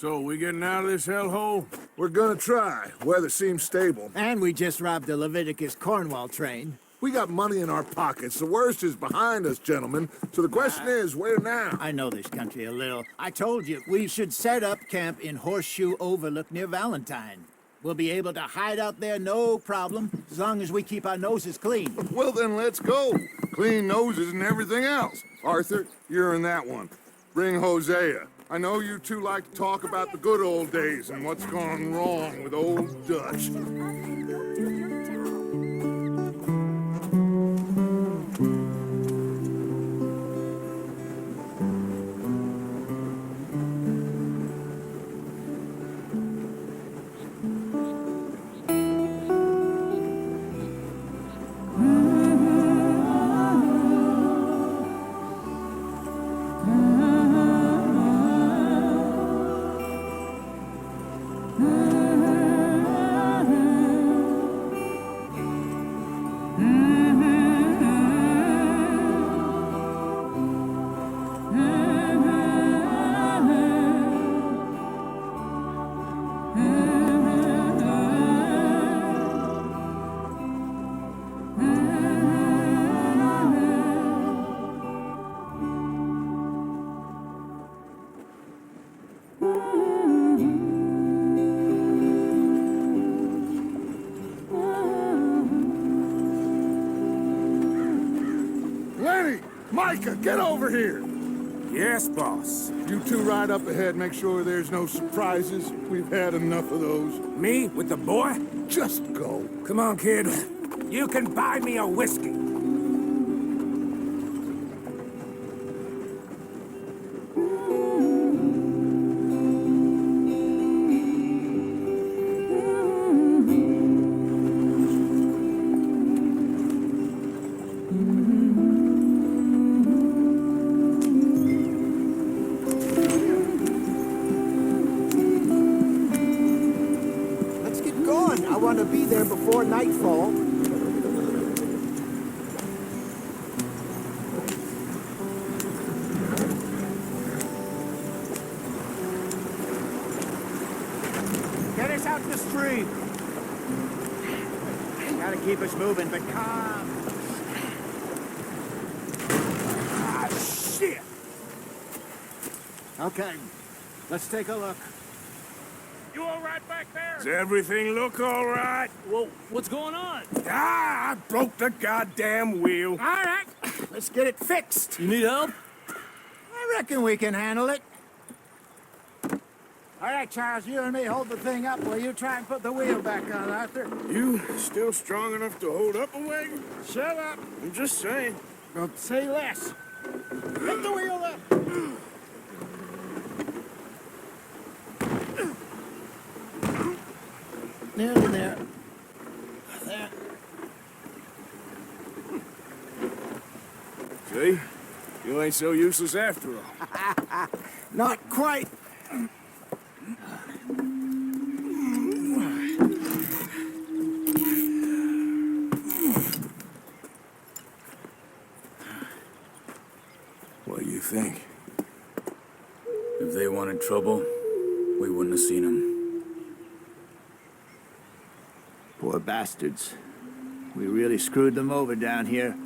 So, we getting out of this hellhole? We're gonna try. Weather seems stable. And we just robbed the Leviticus Cornwall train. We got money in our pockets. The worst is behind us, gentlemen. So the question is, where now? I know this country a little. I told you, we should set up camp in Horseshoe Overlook near Valentine. We'll be able to hide out there, no problem, as long as we keep our noses clean. Well, then let's go. Clean noses and everything else. Arthur, you're in that one. Bring Hosea. I know you two like to talk about the good old days and what's gone wrong with old Dutch. Micah, get over here! Yes, boss. You two ride up ahead, make sure there's no surprises. We've had enough of those. Me with the boy? Just go. Come on, kid. You can buy me a whiskey. I want to be there before nightfall. Get us out the stream. Gotta keep us moving, but calm. Ah, shit! Okay, let's take a look. You all right back there? Does everything look all right? Well, what's going on? Ah, I broke the goddamn wheel. All right, let's get it fixed. You need help? I reckon we can handle it. All right, Charles, you and me hold the thing up while you try and put the wheel back on, Arthur. You still strong enough to hold up a wagon? Shut up. I'm just saying. Don't say less. Lift the wheel up. Nearly there. There. See? You ain't so useless after all. Not quite. What do you think? If they wanted trouble, we wouldn't have seen them. Poor bastards. We really screwed them over down here.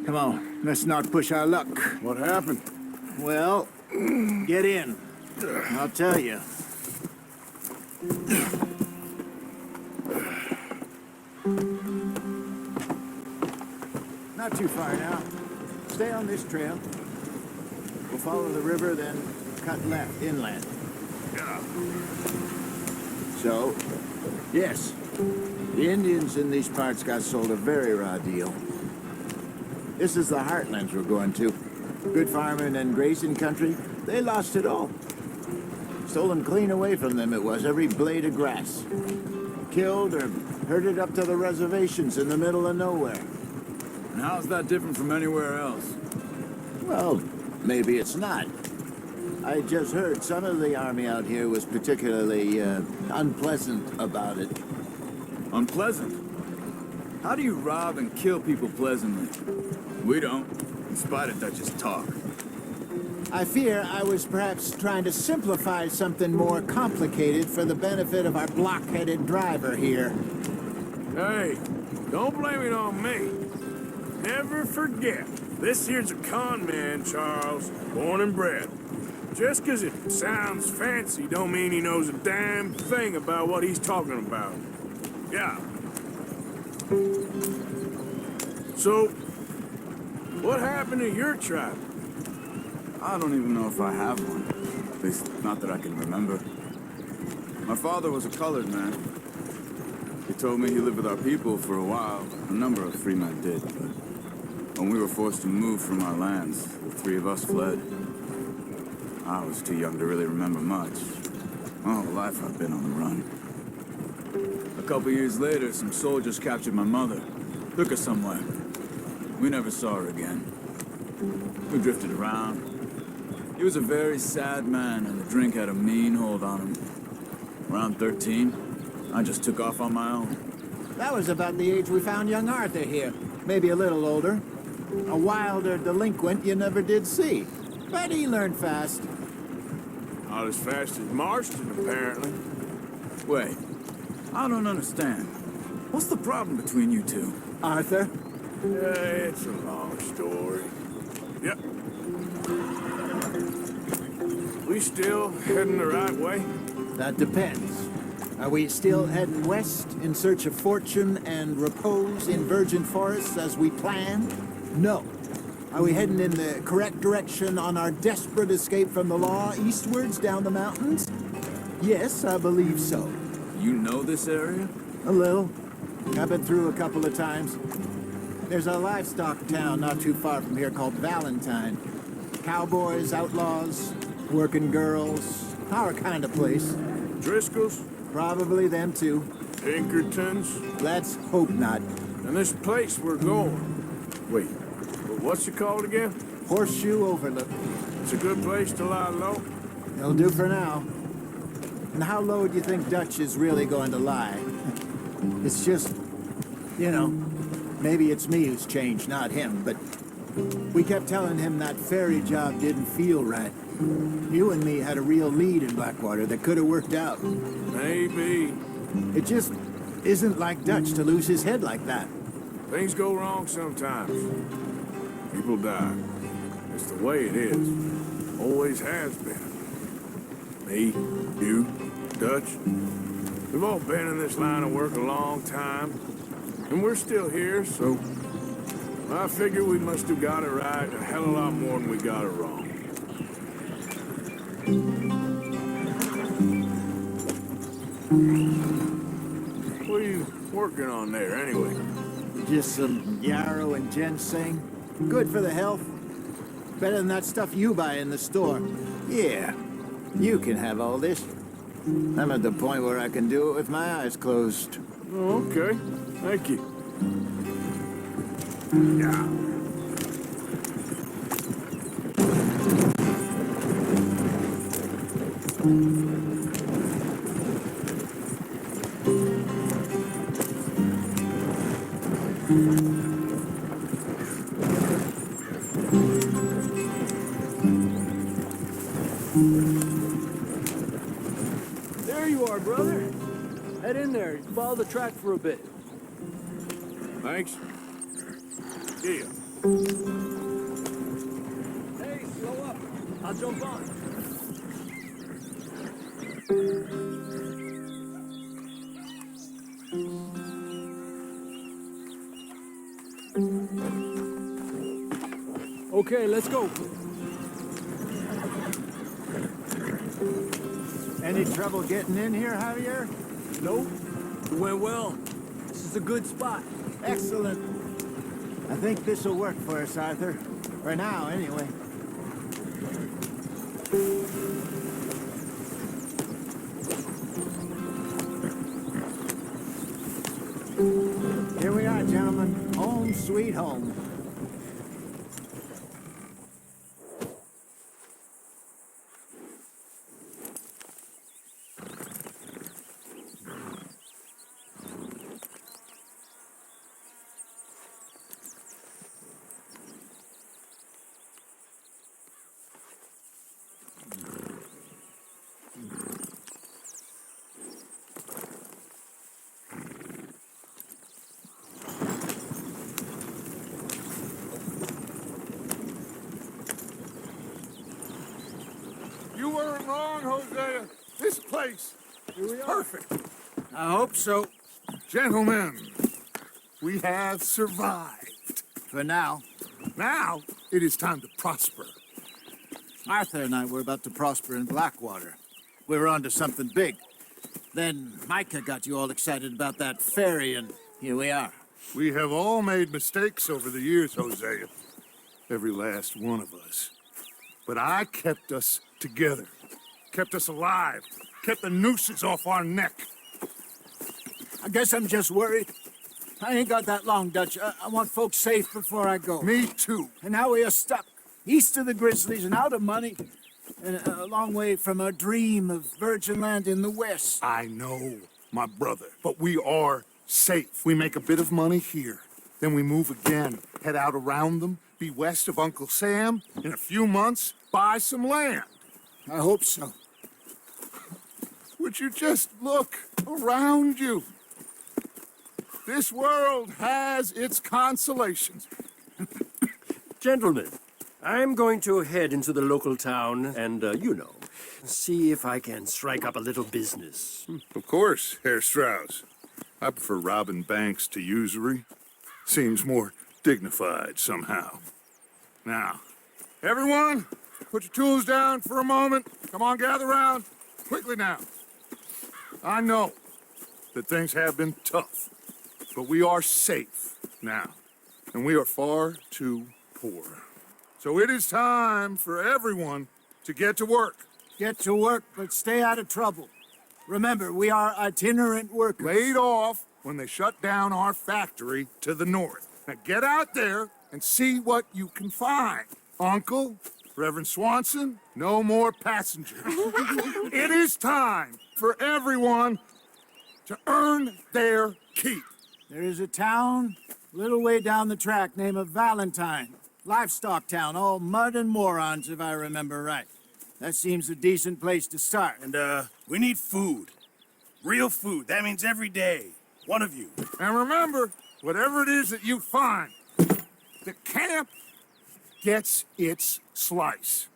Come on, let's not push our luck. What happened? Well, get in. I'll tell you. Not too far now. Stay on this trail. We'll follow the river, then cut left, inland. So, yes, the Indians in these parts got sold a very raw deal. This is the heartlands we're going to. Good farming and grazing country, they lost it all. Stolen clean away from them it was, every blade of grass. Killed or herded up to the reservations in the middle of nowhere. And how's that different from anywhere else? Well, maybe it's not. I just heard some of the army out here was particularly unpleasant about it. Unpleasant? How do you rob and kill people pleasantly? We don't, in spite of Dutch's talk. I fear I was perhaps trying to simplify something more complicated for the benefit of our block-headed driver here. Hey, don't blame it on me. Never forget, this here's a con man, Charles, born and bred. Just 'cause it sounds fancy don't mean he knows a damn thing about what he's talking about. Yeah. So, what happened to your tribe? I don't even know if I have one. At least, not that I can remember. My father was a colored man. He told me he lived with our people for a while. A number of free men did, but when we were forced to move from our lands, the three of us fled. I was too young to really remember much. My whole life I've been on the run. A couple years later, some soldiers captured my mother. Took her somewhere. We never saw her again. We drifted around. He was a very sad man, and the drink had a mean hold on him. Around 13, I just took off on my own. That was about the age we found young Arthur here. Maybe a little older. A wilder delinquent you never did see. But he learned fast. Not as fast as Marston, apparently. Wait, I don't understand. What's the problem between you two? Arthur? Yeah, it's a long story. Yep. We still heading the right way? That depends. Are we still heading west in search of fortune and repose in virgin forests as we planned? No. Are we heading in the correct direction on our desperate escape from the law eastwards down the mountains? Yes, I believe so. You know this area? A little. I've been through a couple of times. There's a livestock town not too far from here called Valentine. Cowboys, outlaws, working girls, our kind of place. Driscoll's? Probably them too. Pinkertons? Let's hope not. And this place we're going. Wait, what's it called again? Horseshoe Overlook. It's a good place to lie low. It'll do for now. And how low do you think Dutch is really going to lie? It's just, you know, maybe it's me who's changed, not him, but we kept telling him that ferry job didn't feel right. You and me had a real lead in Blackwater that could have worked out. Maybe. It just isn't like Dutch to lose his head like that. Things go wrong sometimes. People die. It's the way it is. Always has been. Me, you, Dutch. We've all been in this line of work a long time. And we're still here, so I figure we must have got it right a hell of a lot more than we got it wrong. What are you working on there, anyway? Just some yarrow and ginseng. Good for the health. Better than that stuff you buy in the store. Yeah, you can have all this. I'm at the point where I can do it with my eyes closed. Oh, okay. Thank you. Yeah. There you are, brother. Head in there. Follow the track for a bit. Thanks. Yeah. Hey, slow up. I'll jump on. Okay, let's go. Any trouble getting in here, Javier? Nope. It went well. This is a good spot. Excellent. I think this will work for us, Arthur. For now, anyway. Here we are, gentlemen. Home sweet home. along, Hosea. This place is perfect. I hope so. Gentlemen, we have survived. For now, Now, it is time to prosper. Arthur and I were about to prosper in Blackwater. We were onto something big. Then Micah got you all excited about that ferry, and here we are. We have all made mistakes over the years, Hosea. Every last one of us. But I kept us together. Kept us alive. Kept the nooses off our neck. I guess I'm just worried. I ain't got that long, Dutch. I want folks safe before I go. Me too. And now we are stuck, east of the Grizzlies and out of money, and a long way from our dream of virgin land in the west. I know, my brother. But we are safe. We make a bit of money here. Then we move again, head out around them, be west of Uncle Sam. In a few months, buy some land. I hope so. Would you just look around you? This world has its consolations. Gentlemen, I'm going to head into the local town and, see if I can strike up a little business. Of course, Herr Strauss. I prefer robbing banks to usury. Seems more dignified somehow. Now, everyone, put your tools down for a moment. Come on, gather round. Quickly now. I know that things have been tough, but we are safe now, and we are far too poor. So it is time for everyone to get to work. Get to work, but stay out of trouble. Remember, we are itinerant workers. Laid off when they shut down our factory to the north. Now get out there and see what you can find. Uncle, Reverend Swanson, no more passengers. It is time for everyone to earn their keep. There is a town a little way down the track named Valentine. Livestock town, all mud and morons, if I remember right. That seems a decent place to start. And, we need food. Real food. That means every day. One of you. And remember, whatever it is that you find, the camp gets its slice.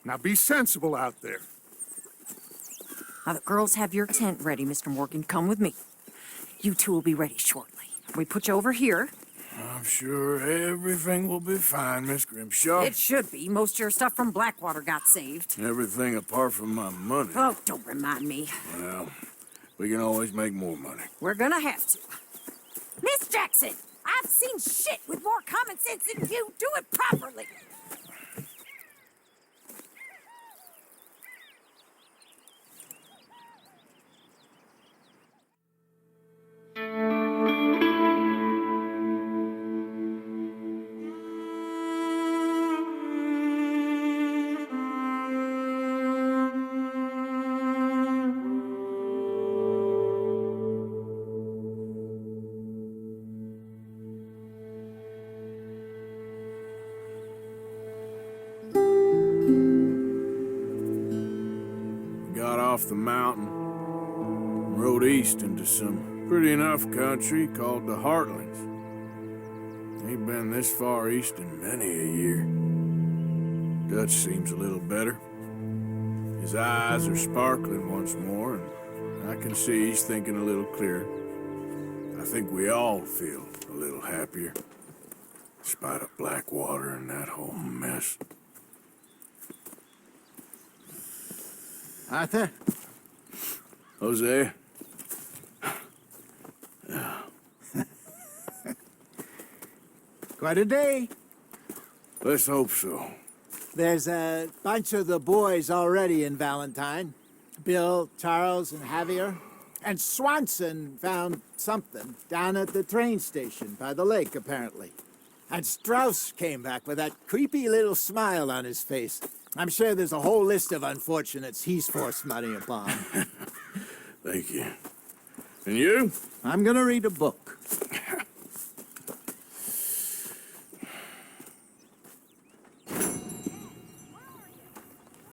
Now be sensible out there. Now, the girls have your tent ready, Mr. Morgan. Come with me. You two will be ready shortly. We put you over here. I'm sure everything will be fine, Miss Grimshaw. It should be. Most of your stuff from Blackwater got saved. Everything apart from my money. Oh, don't remind me. Well, we can always make more money. We're gonna have to. Miss Jackson, I've seen shit with more common sense than you. Do it properly. Got off the mountain, rode east into some pretty enough country called the Heartlands. Ain't been this far east in many a year. Dutch seems a little better. His eyes are sparkling once more, and I can see he's thinking a little clearer. I think we all feel a little happier, in spite of Blackwater and that whole mess. Arthur? Jose? Quite a day. Let's hope so. There's a bunch of the boys already in Valentine. Bill, Charles, and Javier. And Swanson found something down at the train station by the lake, apparently. And Strauss came back with that creepy little smile on his face. I'm sure there's a whole list of unfortunates he's forced money upon. Thank you. And you? I'm gonna read a book.